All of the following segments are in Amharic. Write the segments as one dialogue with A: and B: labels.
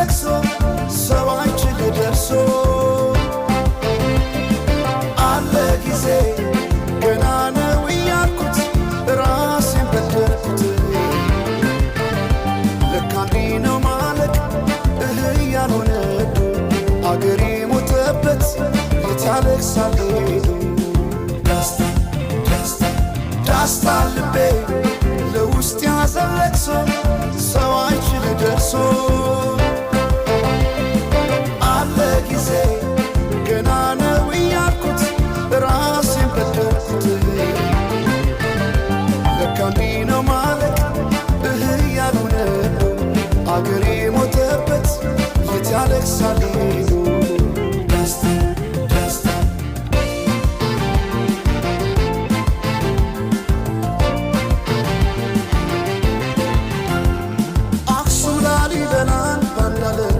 A: ለቅሶ ሰው አይችል ደርሶ አለ ጊዜ ገና ነው እያልኩት ራሴን በደልኩት ለካ እንዲህ ነው ማለቅ ያልሆነ አገሬ ሞተበት የት ያለቅሳል ዳስታ ልቤ ለውስጥ ያዘን ለቅሶ ሰው አይችል ደርሶ አለ ጊዜ ገና ነው እያልኩት ራሴን በደልኩት ለካ እንዲህ ነው ማለቅ ያልሆነ አገሬ ሞተበት የት ያለቅሳል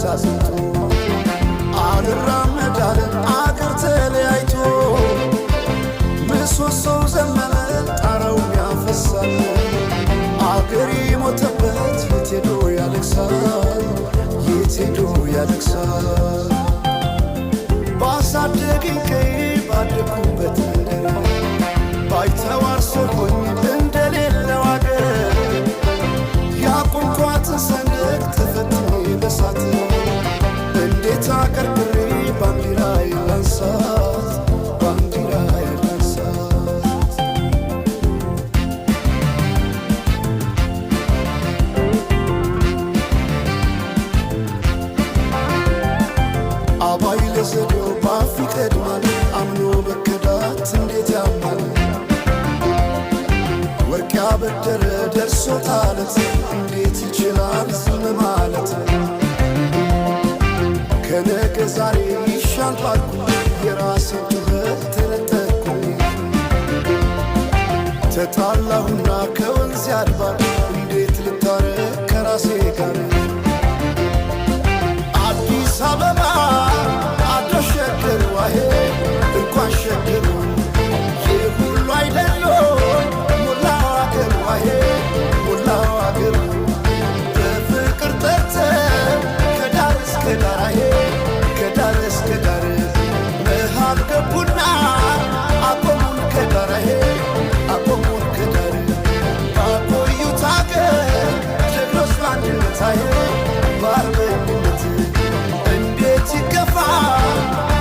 A: አዝንቶ አልራመዳለን አገር ተለያይቶ ምሰሶው ዘመነ ጣራው ያፈሳል አገሬ ሞተበት የት ሄዶ ያለቅሳል የት ሄዶ ያለቅሳል ባሳደገኝ ቀይ ባደኩበት መንደር ባይተዋር ሰው ሆኜ እንደሌለው አገር ያቆምኳትን ሰንደቅ ተፈትኜ በሳት እንዴት አቀርቅሬ ባንዲራዬ ላንሳት ባንዲራዬ ላንሳት አባይ ለዘዴው ባፍ ይቀድማል አምኖ መከዳት እንዴት ያማል ወርቅ ያበደረ ደርሶታለት እንዴት ይችላል ዝም ማለት ከነገ ዛሬ ይሻል ባልኩ የራሴን ጩኸት ተነጠቅኩኝ ተጣላሁና ከወንዝ ያድባል እንዴት ልታረቅ ከራሴ ጋር አዲስ አበባ አዶ ሸገር ዋሄ እንኳን ሸገር ይህ ሁሉ አይደሎ ሙላው አገር ዋሄ ሙላው አገር በፍቅር ጠርተን ከዳር እስከ ዳር ከዳር እስከ ዳር መሃል ገቡና አቆሙን ከዳር አቆሙን ከዳር ባቆዩት አገር ጀግኖች በአንድነት በአርበኝነት እንዴት ይገፋ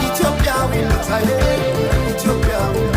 A: ኢትዮጵያዊነት ኢትዮጵያዊነት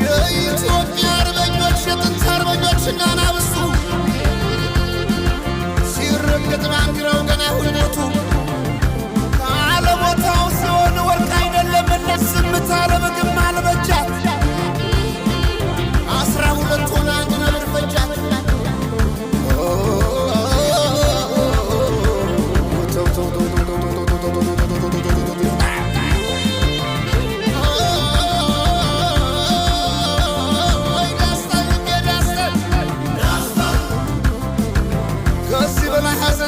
A: የኢትዮጵያ አርበኞች የጥንት አርበኞች እናናብሱ ሲረገጥ ባንዲራው ገና ሁነቱ ካለቦታው ሲሆን ወርቅ አይደለምና ስምታ ለምግብ አልበጃት 12 ሆና አንድ ነብር ፈጃት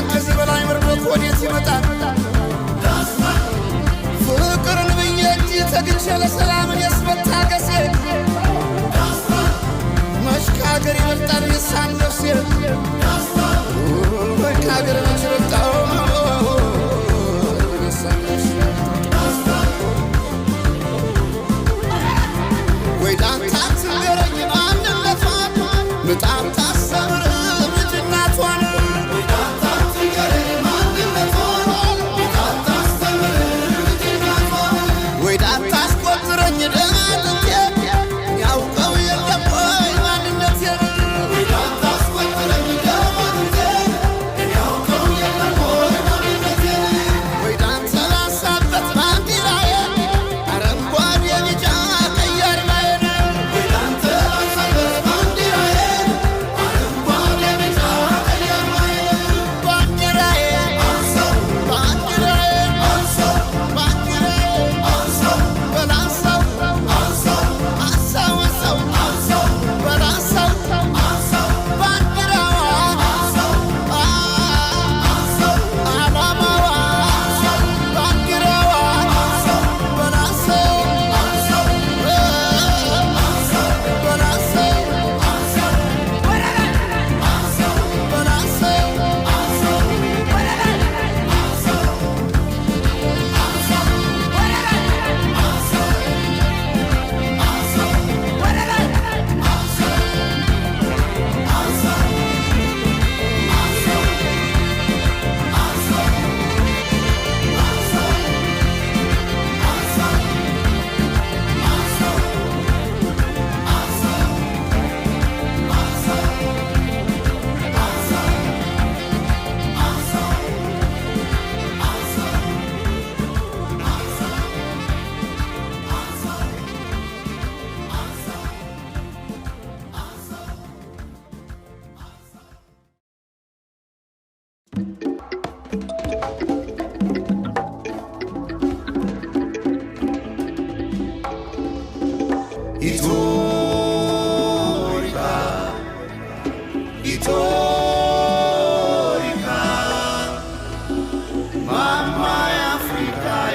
A: ከዚህ በላይ ምርዶት ወዴት ይመጣል ፍቅርን ብዬ እንጂ ተግቼ ለሰላምን ያስመታገሴ መች ከሀገር ይበልጣል የሳን ነፍሴ ወይ ከሀገር መች ይበልጣል የሳን ነፍሴ ወይ ምጣድ ታሰምርም ልጅነቷን ወይዳት ታትንገረኝ ማንነቷን ምጣድ ታስተምርም ልጅነቷን ወይዳት ታስቆጥረኝ ደማጥንቴ ያውቀው የለም ወይ ማንነቴን ወይዳት ታስቆጥረኝ ደማጥንቴ ያውቀው የለም ወይ ማንነቴን ወይዳት ተላሳበት ባንዲራዬ አረንጓዴ ቢጫ ቀይ አርማዬን ወይዳት ተላሳበት ባንዲራዬ አረንጓዴ ቢጫ ቀይ አርማዬን ባንዲራዬ አንሳው ባንዲራዬ አንሳው ባንዲራዬ አንሳው በላንሳው አንሳው አንሳው አንሳው አንሳው በላንሳው አንሳው ባንዲራዋ አንሳው አንሳው ዓላማዋ አንሳው ባንዲራዋ አንሳው በላንሳው አንሳው አንሳው በላንሳው አንሳው ወረዳ አንሳው በላንሳው አንሳው ወረዳ አንሳው አንሳው ወረዳ አንሳው አንሳው ወረዳ አንሳው አንሳው Itorica, Mama Africa,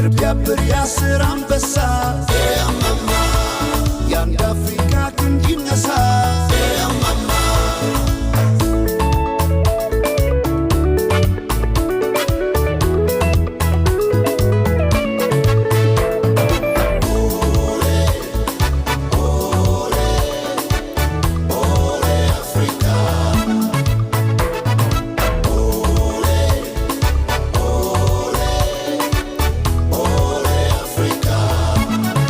A: Biabır yasır ambesa Yand Afrika kundinasa Africa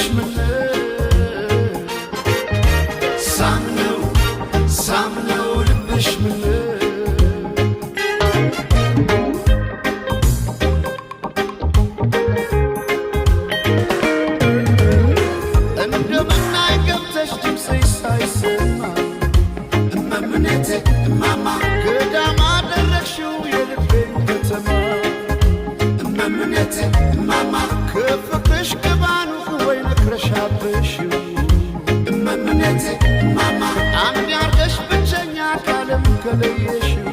A: ምን ሳምነው ሳምነው ልብሽ ምን እንደምናይ ገብተሽ ድምፅሽ ሳይሰማ እመምኔቴ እማማ ገዳም አደረግሽው የልቤን ከተማ እመምኔቴ እማማ ከፍቅርሽ ግባኑ ወይ ነክረሻብሽው እመምኔቴ እማማ አንድ ያርገሽ ብቸኛ ካለም ከለየሽው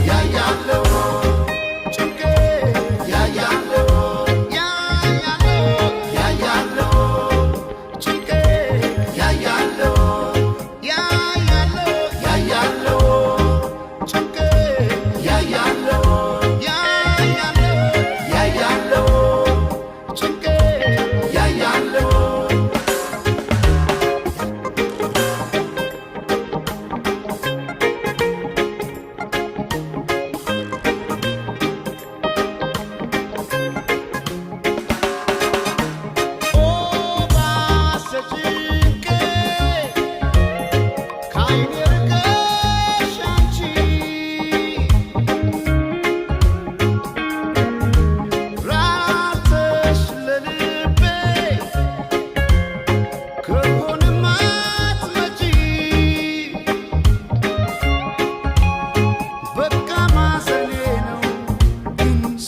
A: ያያለው ጭንቄ ያያለው ያያለው ጭንቄ ያያለው ያያለው ጭንቄ ያያለው ያያለው ጭንቄ ያያለው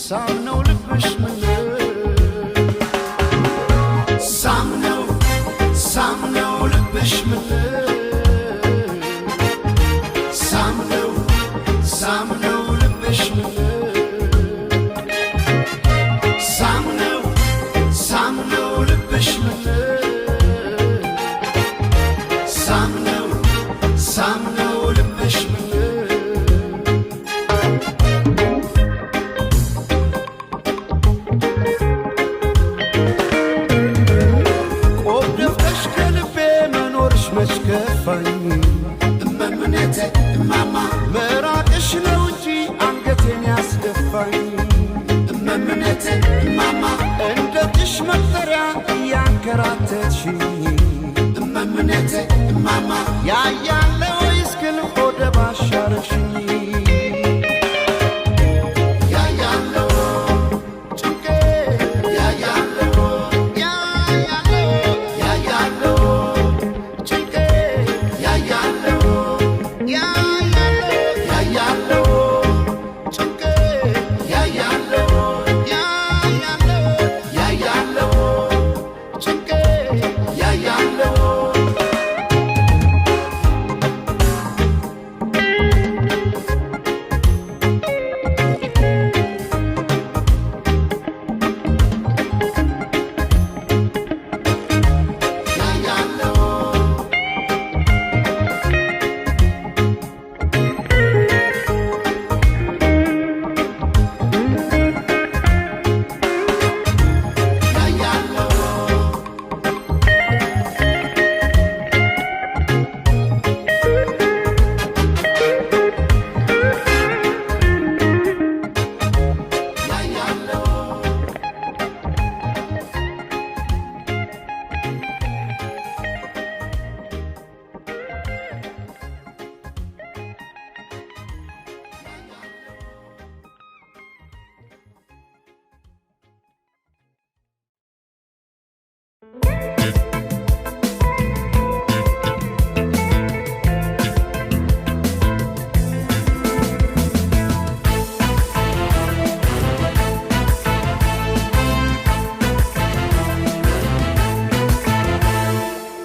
A: ሳምነው ልብሽ ምን ሳምነው ሳምነው ልብሽ ምን ሳምነው ሳምነው ልብሽ ምን ሳምነው ሳምነው ልብሽ ምን ሳምነው ሳምነው ልብሽ ምን መሽከፋኝ እመምኔቴ እማማ መራቅሽ ነው እንጂ አንገቴን ያስደፋኝ እመምኔቴ እማማ እንደትሽ መጠሪያ እያንከራተትሽኝ እመምኔቴ እማማ ያያለ ወይስ ግን ሆደ ባሻረሽኝ ያያለው ጭንቄ ያያለው ያያለው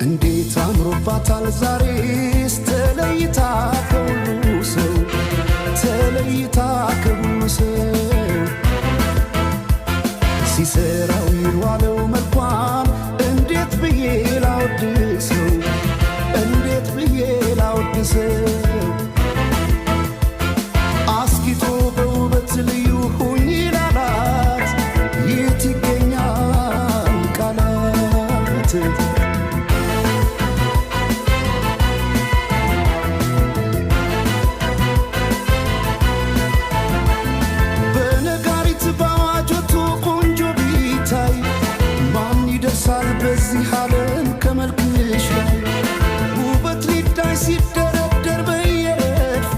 A: እንዴት አምሮባታል ዛሬስ ተለይታ ከሁሉ ሰው ተለይታ ከሁሉ ሰው ሲሰራው ይዋለው መልኳን እንዴት ብዬ ላወድሰው እንዴት ብዬ ላወድሰው አስጊጦ በውበት ልዩ ሁኝ ላላት የት ይገኛል ቃላት በነጋሪት ባዋጆቱ ቆንጆ ቢታይ በዚህ ዓለም ከመልክሽ ላይ ውበት ሊዳይ ሲደረደር በየረድፉ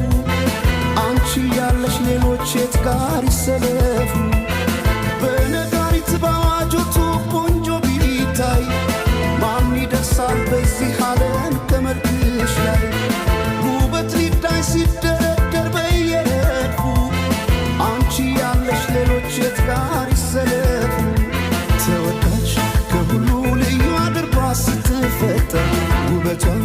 A: አንቺ ያለሽ ሌሎች የት ጋር ይሰለፉ? በነጋሪት በአዋጆቱ ቆንጆ ቢታይ ማን ይደርሳል በዚህ ዓለም ከመልክሽ ላይ ውበት ሊዳይ ሲደረደር በየረድፉ አንቺ ያለሽ ሌሎች የት ጋር ይሰለፉ? ተወዳጅ ከሁሉ ልዩ አድርጓ ስትፈጠር ውበቷን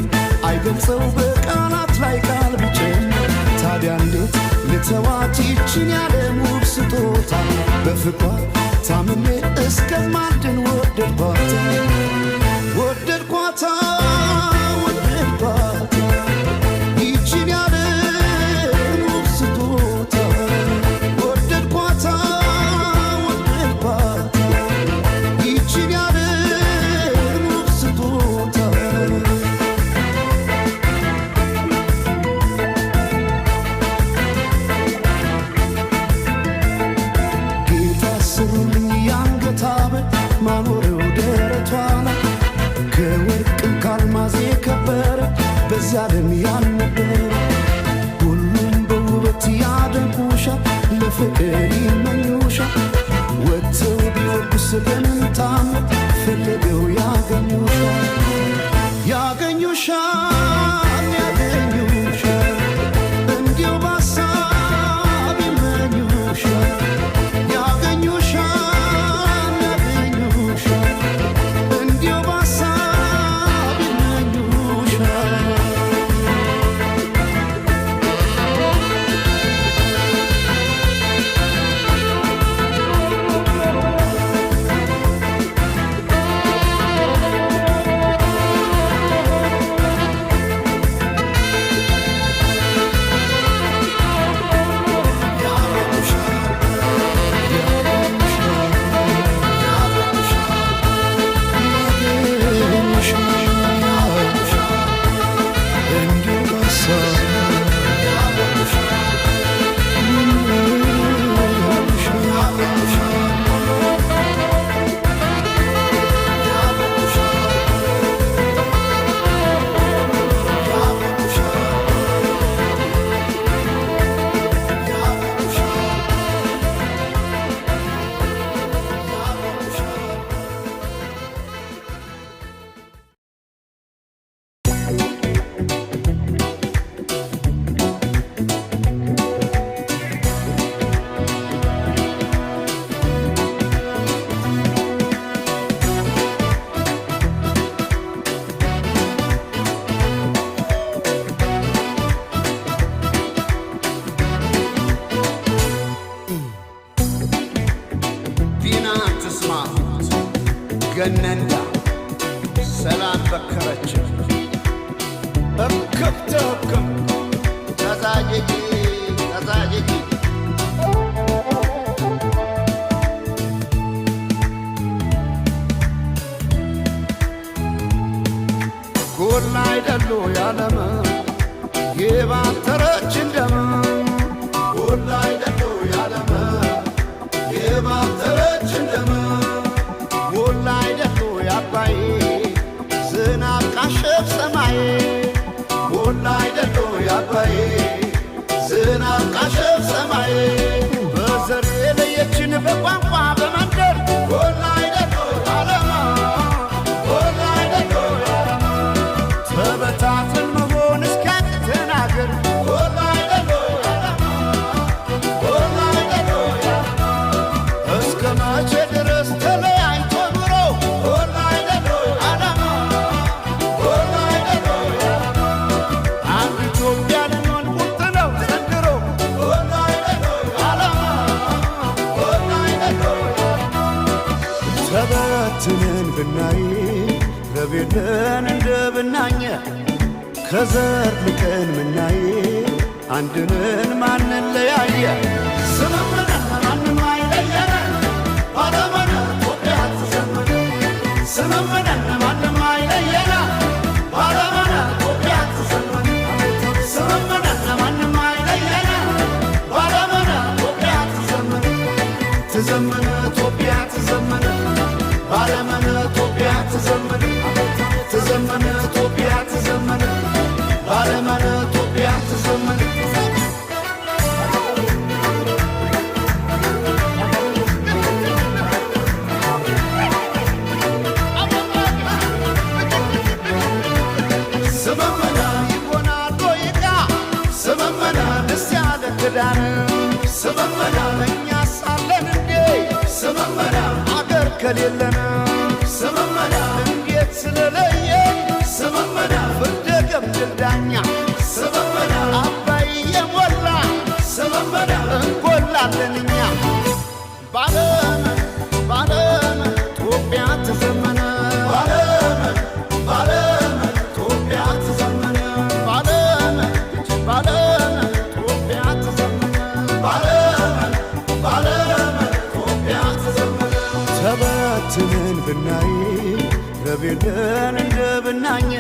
A: አይገልጸው በቃላት ላይ ቃል ቢጨምር ታዲያ እንዴት ልተዋት ይችን ያለም ውብ ስጦታ በፍቅሯ ታምሜ እስከማድን ወደድኳት ወደድኳታ ወደድኳታ ይችን ያለም ውብ ስጦታ ወደድኳታ ወደድኳታ ይችን ያለም ውብ ስጦታ ማኖሬው ደረቷ ላይ ከወርቅም ካልማዝ የከበረ በዚህ ዓለም ያልነበረ ሁሉም በውበት ያደንቁሻል ለፍቅር ይመኙሻል ወጥተው ቢወርዱስ በምን ታምር ፈልገው ያገኙሻል ያገኙሻል ያገኙሻል እንዲሁ በሀሳብ ይመኙሻል ያገኙሻል ገነንዳ ሰላም በከረች እክብተክም ተዛጅጂ ተዛጅጂ ጎላ አይደሉ ያለመ የባተረች እንደመ ጎላ አይደሉ ያለመ የባተረች እንደመ አባዬ ዝናብ ካሸፍ ሰማዬ ጎላ አይደሉ አባዬ ዝናብ ካሸፍ ሰማዬ በዘር የለየችን በቋንቋ በመንደር ጎላ አይደሉ ዓለማ ጎላ አይደሉ ዓለማ ተበታትን መሆን እስኪያቅተን አገር ጎላ አይደሉ ዓለማ ጎላ አይደሉ ዓለማ እስከ መቼ ድረስ ተለያይቶ ኑሮ ጎላ አይደሉ ዓለማ ጎላ አይደሉ ዓለማ አንድ ኢትዮጵያ ልንሆን ቁርጥ ነው ዘንድሮ ጎላ አይደሉ ዓለማ ጎላ አይደሉ ተበትነን ብናይ ረቤለን እንደ ብናኘ ከዘር ልቀን ምናይ አንድነን ማንን ለያየ ስምምነን ማንም አይለየነ ባለመነ ኢትዮጵያ ትዘምር ስምምነን ማንም አይለየነ ባለመነ ኢትዮጵያ ትዘምር ስምምነን ማንም አይለየነ ባለመነ ኢትዮጵያ ትዘምር ትዘምር ኢትዮጵያ ትዘምር ባለመነ ኢትዮጵያ ትዘምር ትዘመን ኢትዮጵያ ትዘመን ባለመነ ኢትዮጵያ ትዘመን ስመመና ይሆናል ዶይቃ ስመመና ደስ ያለ ክዳን ስመመና እኛ ሳለን እንዴ ስመመና አገር ከሌለን ስመመና እንዴት ስለለየን ስመመና ፍርደ ገምድል ዳኛ ስመመና አባይ የሞላ ስመመና እንጎላለን እኛ ባለመን ባለመን ኢትዮጵያ ትዘመን ባለመን ባለመን ኢትዮጵያ ትዘመን ባለመን ባለመን ኢትዮጵያ ትዘመን ባለመን ባለመን ኢትዮጵያ ትዘመን ተበትነን ብናይ ረቤለን እንደ ብናኘ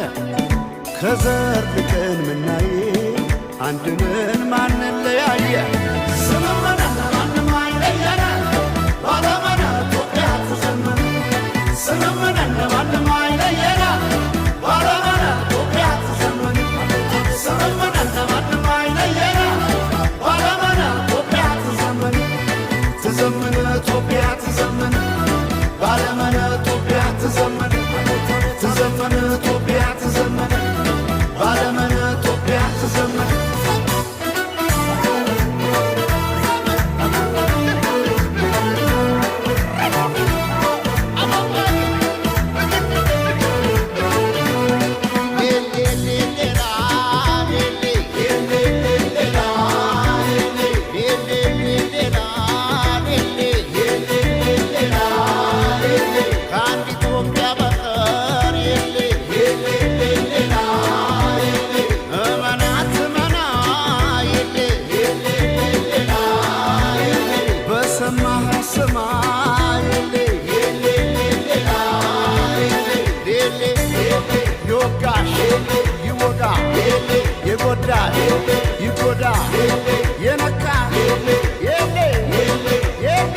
A: ከዘር ልቀን ምናይ አንድነን ማንለያየ ስመመና ማንም አይለየነ ባለመን ኢትዮጵያ ትዘመን ስመመና ማንም አይለየነ ባለመን ኢትዮጵያ ትዘመን ስመመና ማንም አይለየነ ባለመን ኢትዮጵያ ትዘመን ትዘመን ኢትዮጵያ ትዘመን ባለመን ኢትዮጵያ ትዘመን ትዘመን ኢትዮጵያ ትዘመን ባለመን ኢትዮጵያ ትዘመን ይጎዳ ይጎዳ የነካ የሌ የሌ የሌ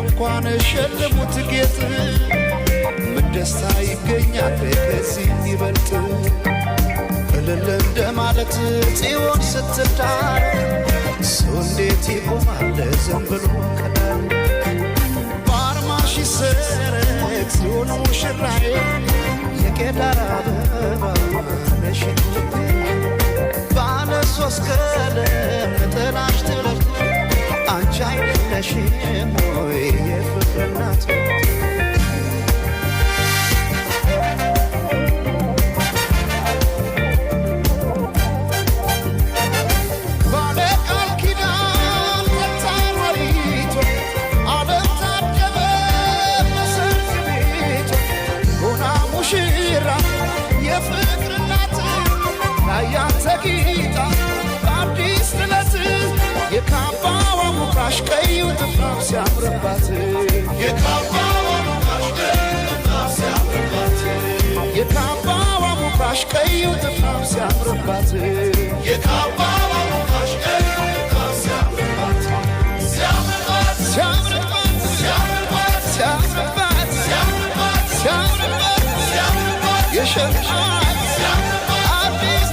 A: እንኳን ሸለሙት ጌጥ ምን ደስታ ይገኛል ከዚህ ይበልጥ እልል እንደ ማለት ጽዮን ስትዳር ሰው እንዴት ይቆማል ዝም ብሎ ከዳር በአርማሽ ይሰረቅ ጽዮን ሙሽራዬ የቄዳር አበባ ነሽ የለሽም ወይ የፍቅር እናት የካባዋ ሙቃሽ ቀዩ ጥፍራም ሲያምርባት የካባዋ ሙቃሽ ቀዩ ጥፍራም ሲያምርባት የካባዋ ሙቃሽ ቀዩ ጥፍራም ሲያምርባት ሲያምርባት ሲያምርባት ሲያምርባት ሲያምርባት ሲያምርባት ሲያምርባት የሸልማት አዲስ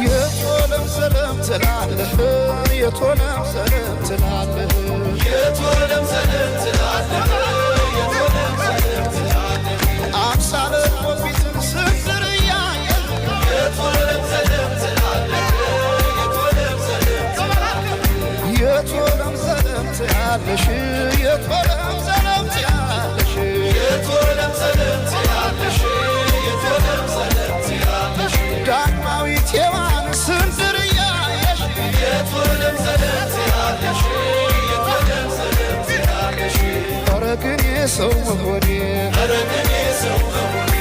A: የቶለም ሰለም ትላለህ የቶለም ሰለም ትላለህ የቶለም ሰለም ትላለህ አምሳለ ፊትን ስንዝር እያየ የቶለም ሰለም ትላለህ የቶለም ሰለም ትላለህ የቶለም ሰለም ትያለሽ የቶለም ሰለም ትያለሽ የቶለም ሰለም ትያለሽ የቶለም ሰለም ትያለሽ ዳግማዊት ሔዋን ስንዝር እያየሽ የቶለም ሰለም ትያለሽ የቶለም ሰለም ትያለሽ ኧረ ግን የሰው መሆኔ ኧረ ግን የሰው መሆኔ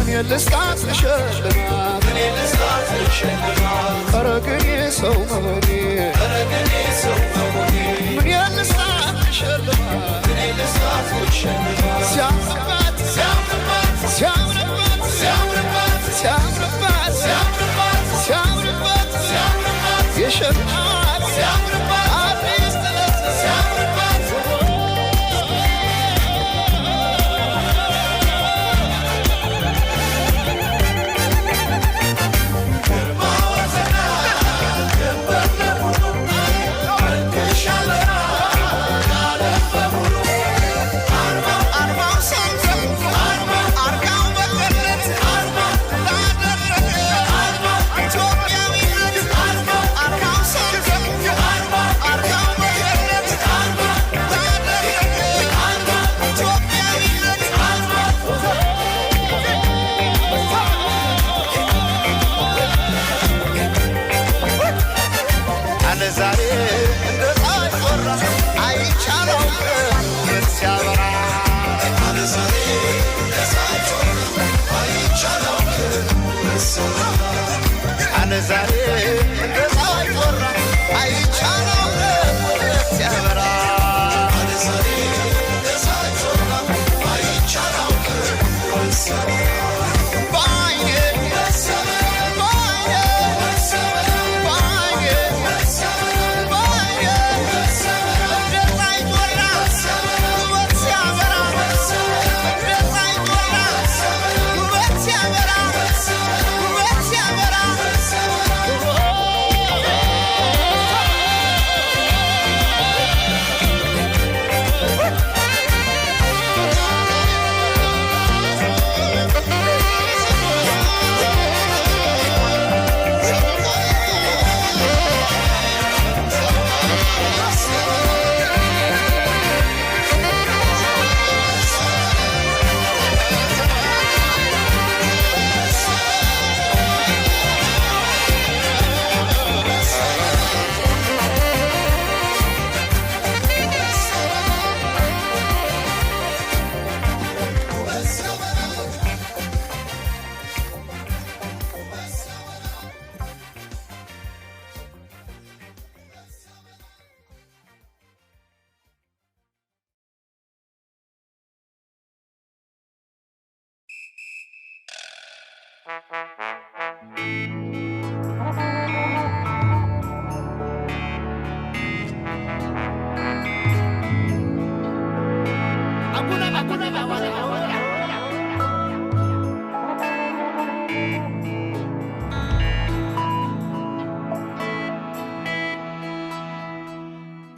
A: ምን ልስጣት ልሸልማት ምን ልስጣት ልሸልማት ኧረ ግን የሰው መሆኔ ኧረ ግን የሰው መሆኔ ምን ልስጣት ልሸልማት ምን ልስጣት ልሸልማት ሲያምርባት ሲያምርባት ሲያምርባት ሲያምርባት ሲያምርባት ሲያምርባት ሲያምርባት ሲያምርባት የሸልማት ሲያምርባት አዲስ ጥለት ሲያምርባት ዛሬ እንደሳይ ቆራ አይቻለው ሲያበራ ዛሬ እንደሳይ ቆራ አይቻለው ባይኔ ባይኔ ባይኔ ባይኔ እንደሳይ ቆራ ውበት ሲያበራ እንደሳይ ቆራ ውበት ሲያበራ ውበት ሲያበራ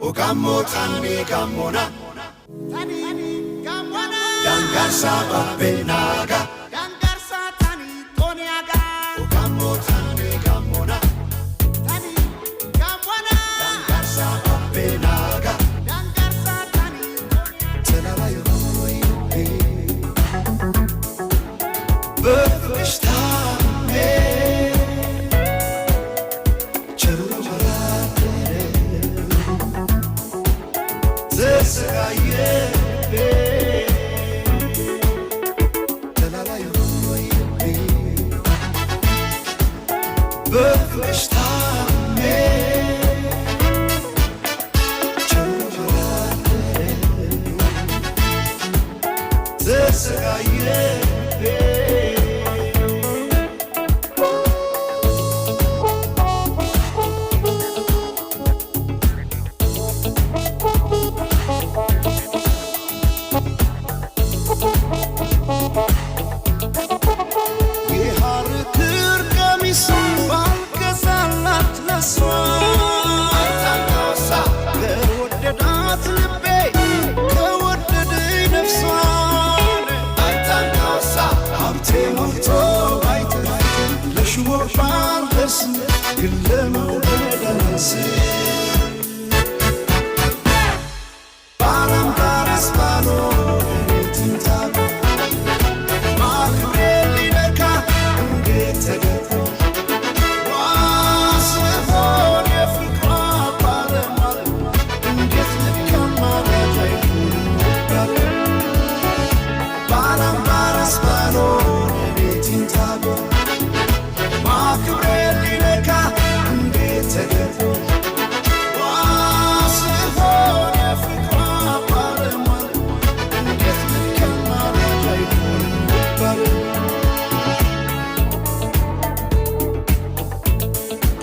A: Ogamo tani gamona Dangarsa babenaga
B: Dangarsa tani toniaga
A: Ogamo tani gamona
B: Tani gamona
A: Dangarsa babenaga
B: Dangarsa tani
A: Telala yoy Befishta me Cheru marate Zesagaye Telala yoy Befishta me Cheru marate Zesagaye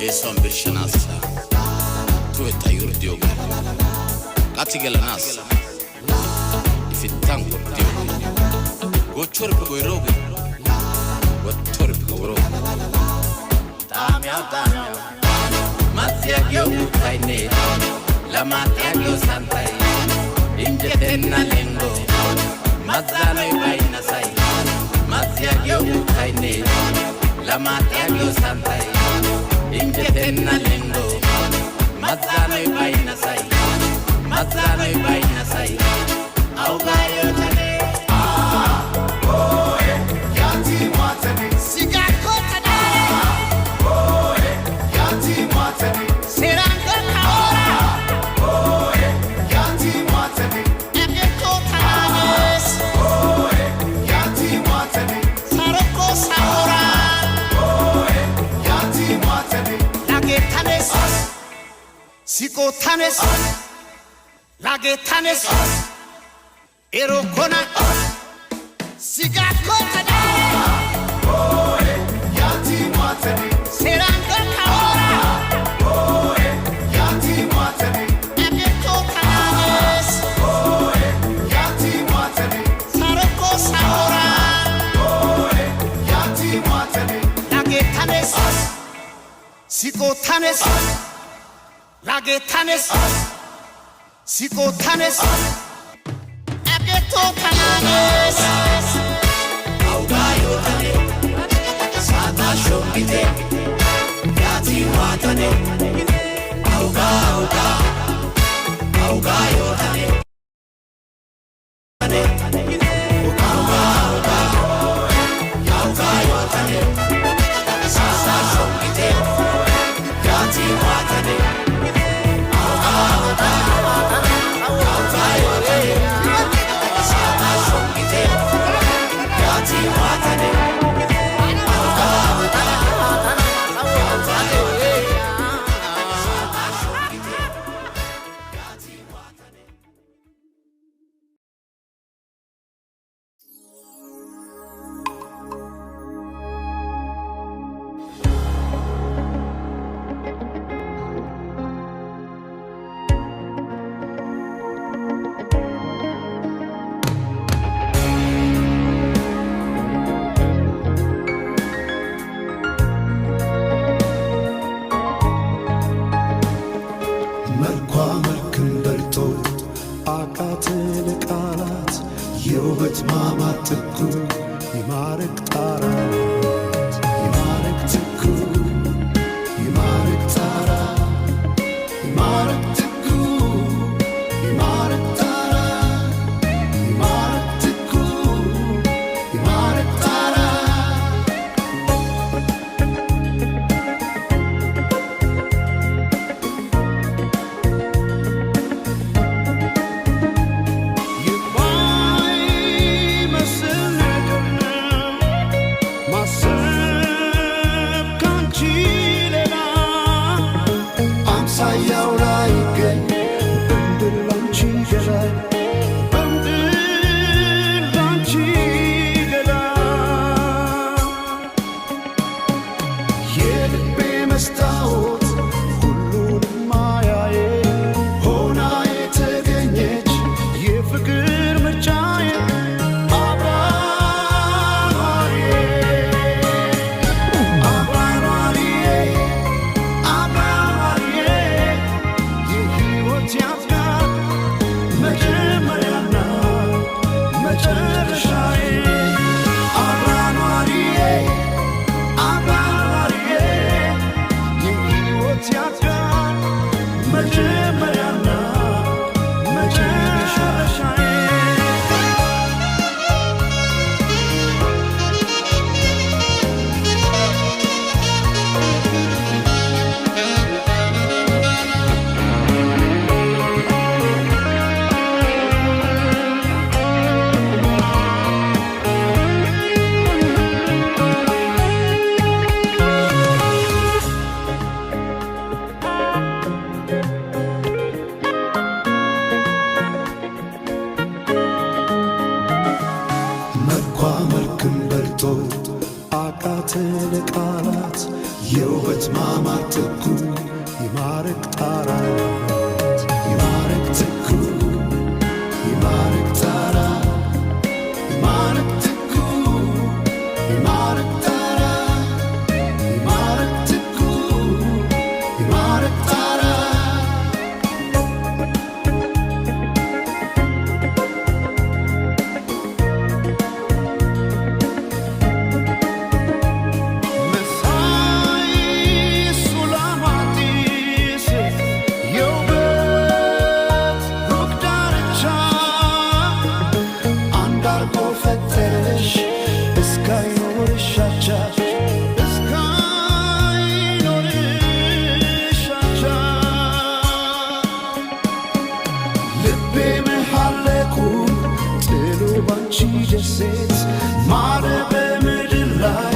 C: Eson Bishanasa, Tueta Yurdioga, Katigalas, if it tank of Dioga, go Turbigo Roga, what Turbigo Roga, Damia, Matia Yogu Taine, Lamatia Santai, Injetena Lengo, Mazana Bainasai, Matia Yogu Taine, Lamatia Santai. Injetena lengo mazano ibaina sai mazano ibaina sai augayo tane
A: Oe yati mwatani
B: Sigako tane
A: Oe yati mwatani
B: Seranga kaora
A: Oe yati mwatani
B: Emeko tanes
A: Oe yati mwatani
B: Saroko saora
A: Oe yati mwatani
B: Lage tanes Siko tanes Lage tanes Ero kona Sigako tane
A: Oe yati mwatani
B: Seranga kaora
A: Oe yati mwatani
B: Emeko tanes
A: Oe yati mwatani
B: Saroko saora
A: Oe yati mwatani
B: Lage tanes Siko tanes Lage tanes Siko tanes Abeto tanes
C: augayo tane sata shongite yati watane augayo tane augayo tane sata shongite yati watane
A: ጥጉ ይማርክ ጣራት ይማርክ ጥጉ ይማርክ ጣራ ይማርክ ጥጉ ይማርክ ጣራ ይማርክ ጥጉ ይማርክ ጣራ ቃላት የውበት ማማር ጥጉ ይማርክ ጣራት ይማርክ ጥጉ ይማርክ ጣራ ይማርክ ጥጉ ይማርክ ጣራ ይማርክ ጥጉ ይማርክ ጣራ ሴት ማረ በምድር ላይ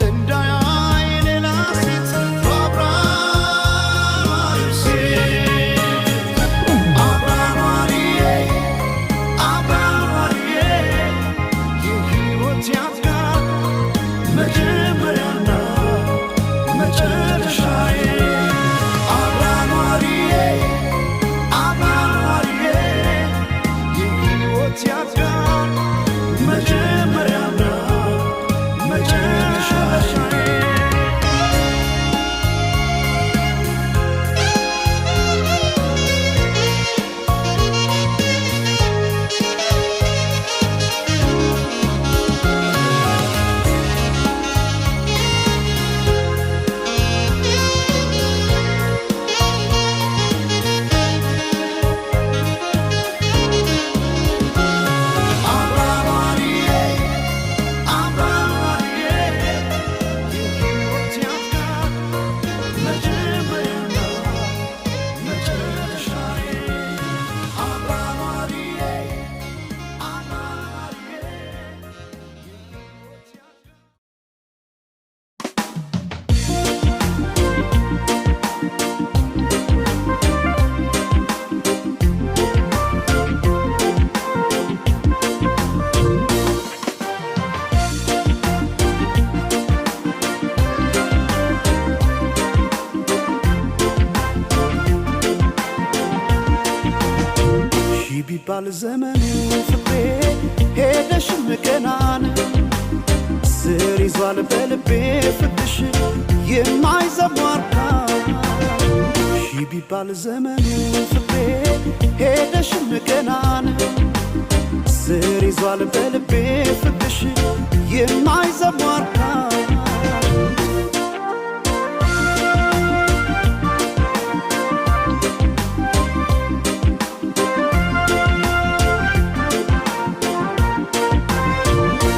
A: እንዳያይ ሌላ ሴት አብራሪ ሴት አብራሪዬ አብራሪዬ የሕይወት ያፍቃር መጀመሪያና መጨረሻዬ አብራሪዬ አብራሪዬ የሕይወት ያፍቃር መጀመሪያና መጨረሻዬ ቢባል ዘመኑ ፍቅሬ ሄደሽም ገናን ስር ይዟል በልቤ ፍቅርሽ የማይዘሟርካ ቢባል ዘመኑ ፍቅሬ ሄደሽም ገናን ስር ይዟል በልቤ ፍቅርሽ የማይዘሟርካ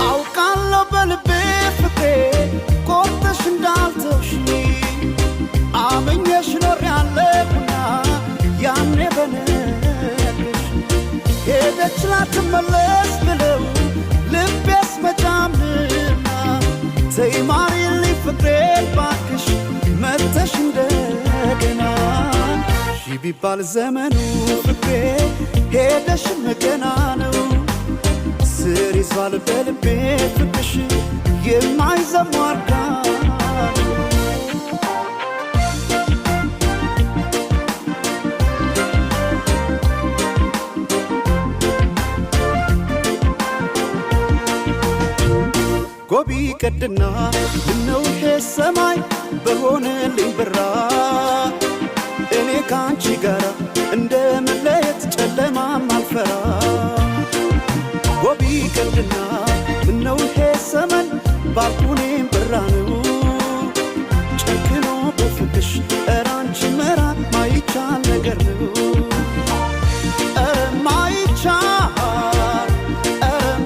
A: አውቃለሁ በልቤ ፍቅሬ ቆርጠሽ እንዳልተውሽኝ አመኘሽ ኖሬያለሁና ያኔ በነግርሽ ሄደች ላትመለስ ብለው ልቤስ መጫምና ተይ ማሪልኝ ፍቅሬ ባክሽ መተሽ እንደገና ሺ ቢባል ዘመኑ ፍቅሬ ሄደሽም ገና ነው ስር ይዟል በልቤ ፍቅርሽ የማይዘሟርካ ጎቢ ቀድና ምነው ይሄ ሰማይ በሆነልኝ ብራ እኔ ካንቺ ጋር እንደ መለየት ጨለማም አልፈራ ጎቢ ቀድና ምነው ይሄ ሰመን ባልኩኔም ብራ ነው ጨክኖ በፍቅሽ ኧረ አንቺ መራቅ ማይቻል ነገር ነው ኧረ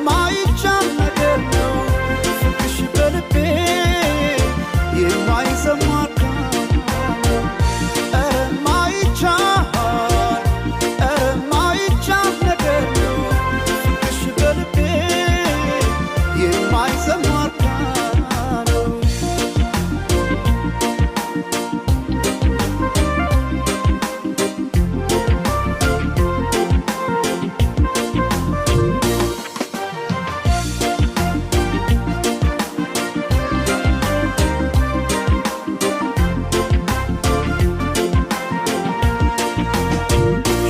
A: ማይቻል ነገር ነው ፍቅሽ በልቤ የማይዘሟርካ ኧረ ማይቻል ነገር ነው ፍቅሽ በልቤ የማይዘሟርካ ነው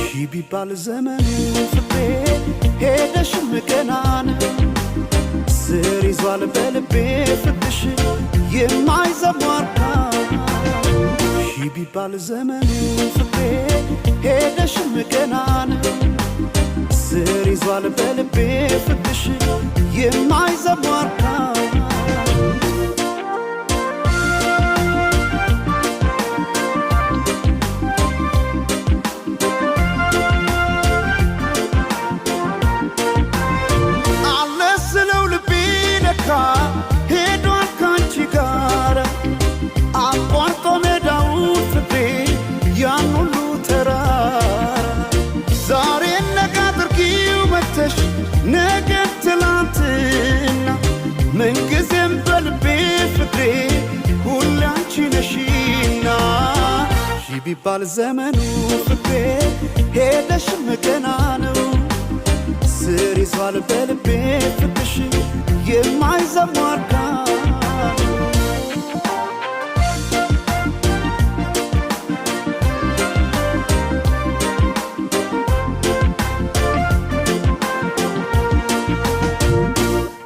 A: ሺ ቢባል ዘመኑ ፍቅሬ ሄደሽም ገና ነው ስር ይዟል በልቤ ፍቅርሽ የማይዘሟርካ ሺ ቢባል ዘመኑ ፍቅሬ ሄደሽም ገና ነው ስር ይዟል በልቤ ፍቅርሽ የማይዘሟርካ ሄዷል ካንቺ ጋር አቋርጦ ሜዳውን ፍቅሬ ያን ሁሉ ተራራ ዛሬ ነገ አድርጊው መተሽ ነገ ትላንትና ምንጊዜም በልቤ ፍቅሬ ሁሌ አንቺ ነሽና ሺ ቢባል ዘመኑ ፍቅሬ ሄደሽም ገና ነው ስር ይዟል በልቤ ፍቅርሽ የማይዘሟርካ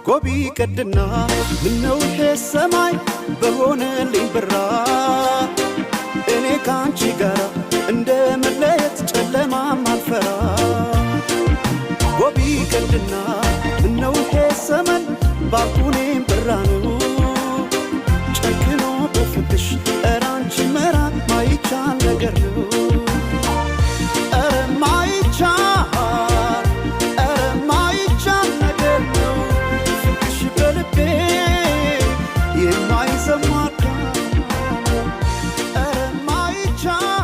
A: ጎቢ ቀድና ምነው ይሄ ሰማይ በሆነልኝ ብራ እኔ ካንቺ ጋር እንደ መለየት ጨለማም አልፈራ ጎቢ ቀድና ምነው ይሄ ሰመን ባልኩኔም ብራ ነው ጨክኖ በፍቅሽ ኧረ አንቺ መራቅ ማይቻል ነገር ነው ኧረ ማይቻል ነገር ነው ፍቅሽ በልቤ የማይዘሟርካ ኧረ ማይቻል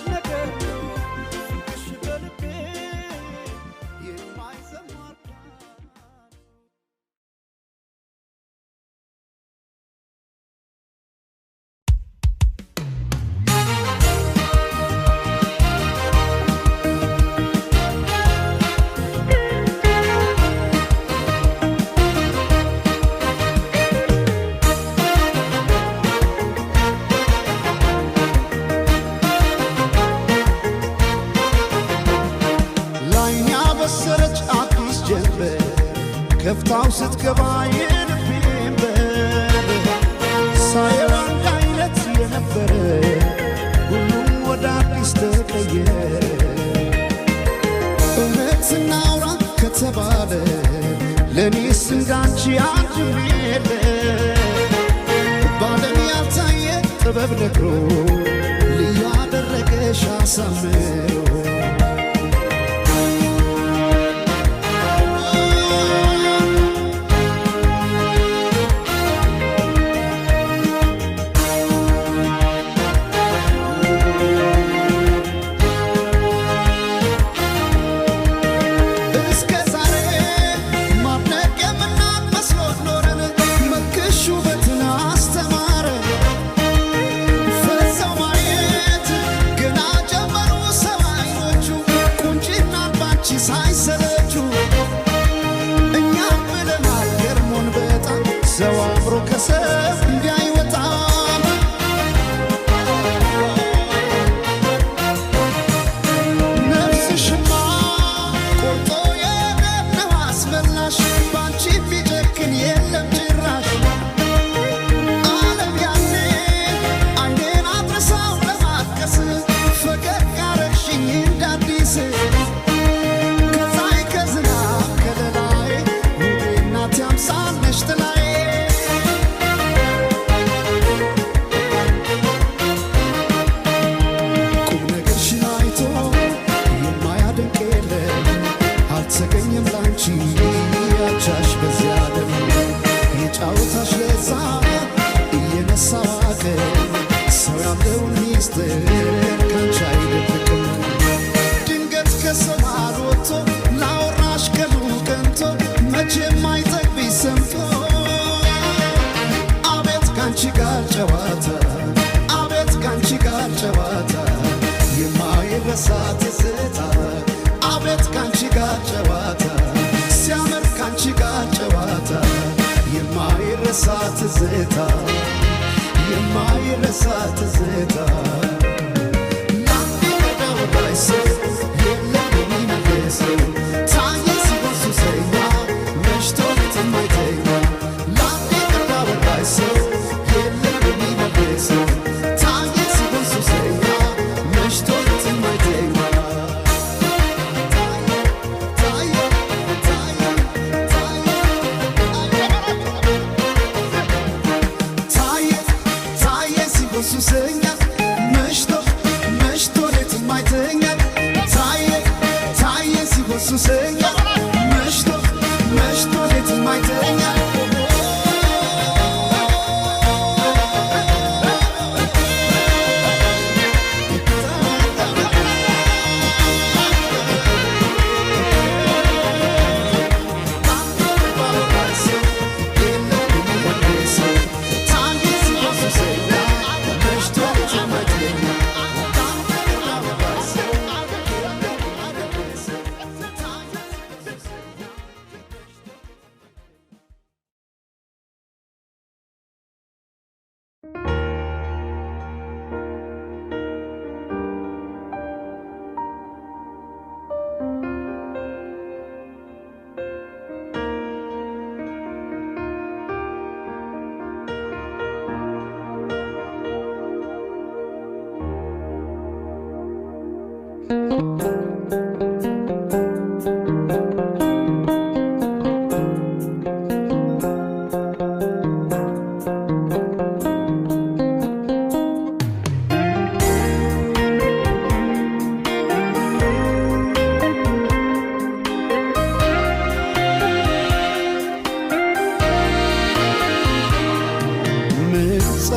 A: ነገር ነው ፍቅሽ በልቤ የማይዘሟርካ ከፍታው ስትገባ የልቤን በር ሳየው አንድ አይነት የነበረ ሁሉም ወደ አዲስ ተቀየረ ተነግሮ ልዩ አደረገሽ አሳምሮ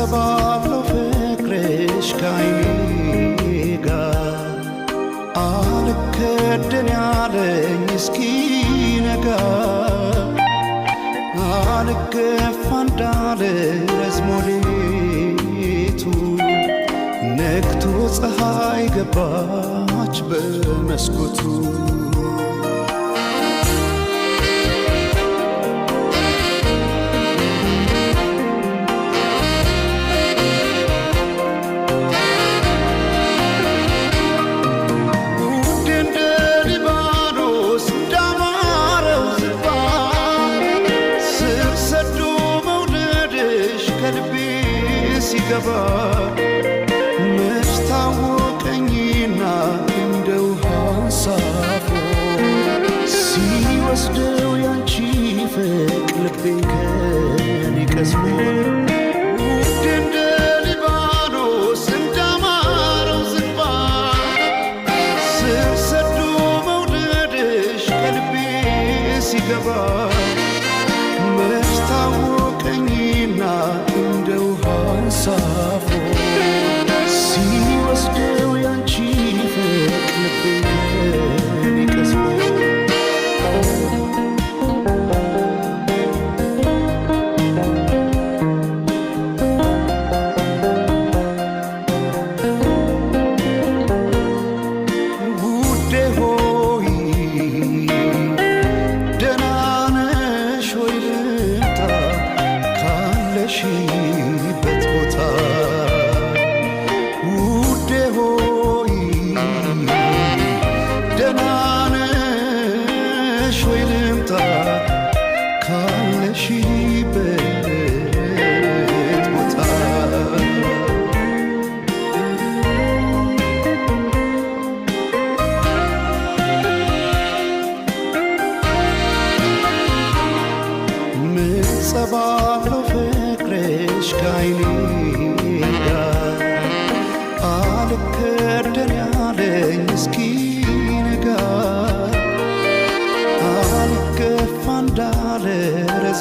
A: ባለው ፍቅርሽ ካይኔ ጋር አልከደን ያለኝ እስኪነጋ አልገፋ እንዳለ ረዝሞ ሌቱ ነግቶ ፀሐይ ገባች በመስኮቱ ሲገባ መች ታወቀኝና እንደ ውሃ አንሳፎ ሲወስደው ያንቺ ፍቅር ልቤን ከኔ ቀስሞ ውድ እንደ ሊባኖስ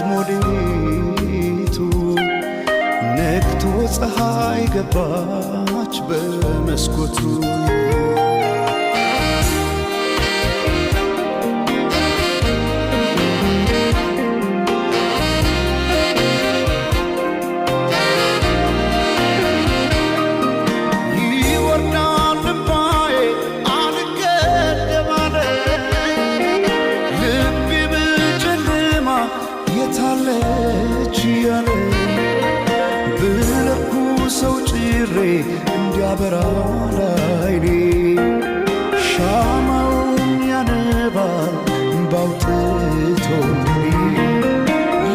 A: ሞዴቱ ነግቶ ፀሐይ ገባች በመስኮቱ እንዲያበራ ላይኔ ሻማውን ያነባል ባውጥቶኒ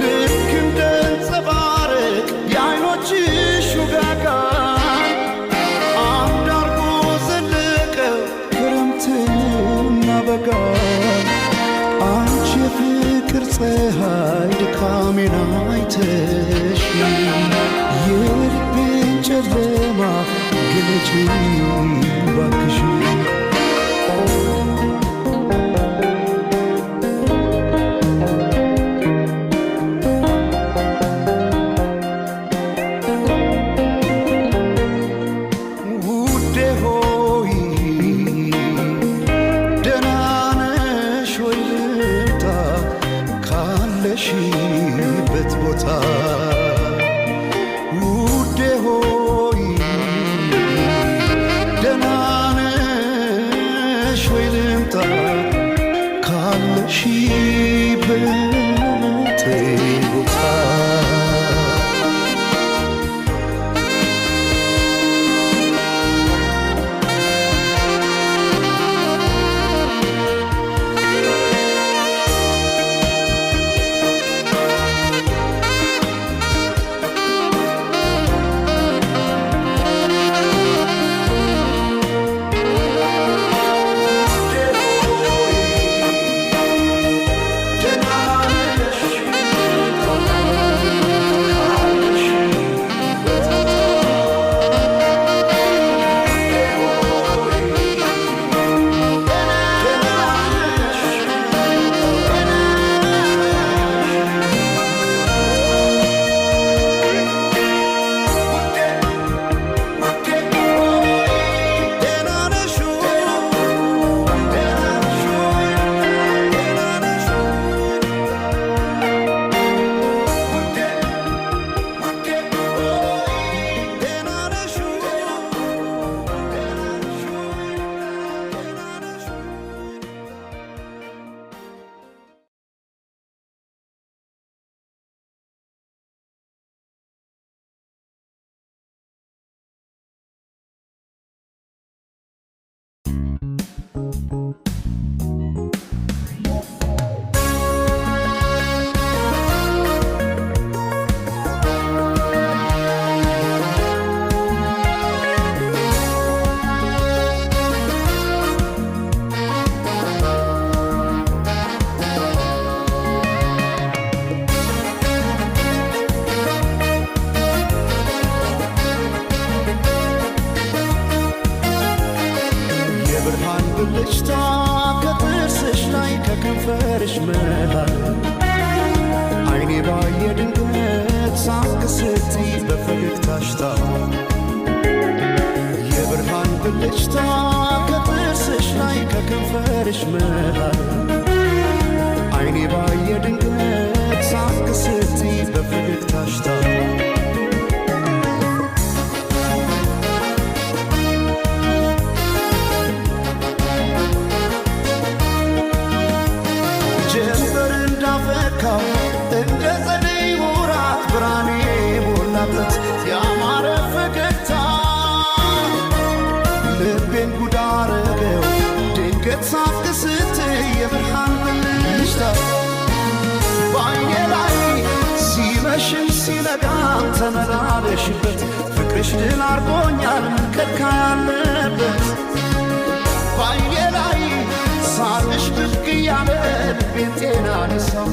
A: ልክ እንደ አንጸባረቅ የዓይኖችሽ ውጋጋን አንድ አርጎ ዘለቀው ክረምትና በጋ አንቺ የፍቅር ፀሐይ ድካሜን አይተሽ የልቤን ጨለማ ግለጪኝ ባክሽ ውዴ ሆይ ደህና ነሽ ወይ ልምጣ ካለሽበት ቦታ ውዴ ሆይ ደህና ነሽ ወይ ልምጣ ካለሽበት ቦታ ብልጭታ ከጥርስሽ ላይ ከከንፈርሽ መሃል አይኔ ባየ ድንገት ሳቅ ስትይ በፈገግታሽ ታሟል የብርሃን ብልጭታ ከጥርስሽ ላይ ከከንፈርሽ መሃል አይኔ ባየ ድንገት ሳቅ ስትይ በፈገግታሽ ታሟል እንደ ጸደይ ወራት ብርሃኔ ሞላበት ያማረ ፈገግታ ልቤን ጉድ አረገው ድንገት ሳቅ ስትይ የብርሃን ብልጭታ በዓይኔ ላይ ሲመሽም ሲነጋም ተመላለሽበት ፍቅርሽ ድል አርጎኛል ከልካ ያለበት በዓይኔ ላይ ሳቅሽ ብቅ እያለ ልቤን ጤና ነሳው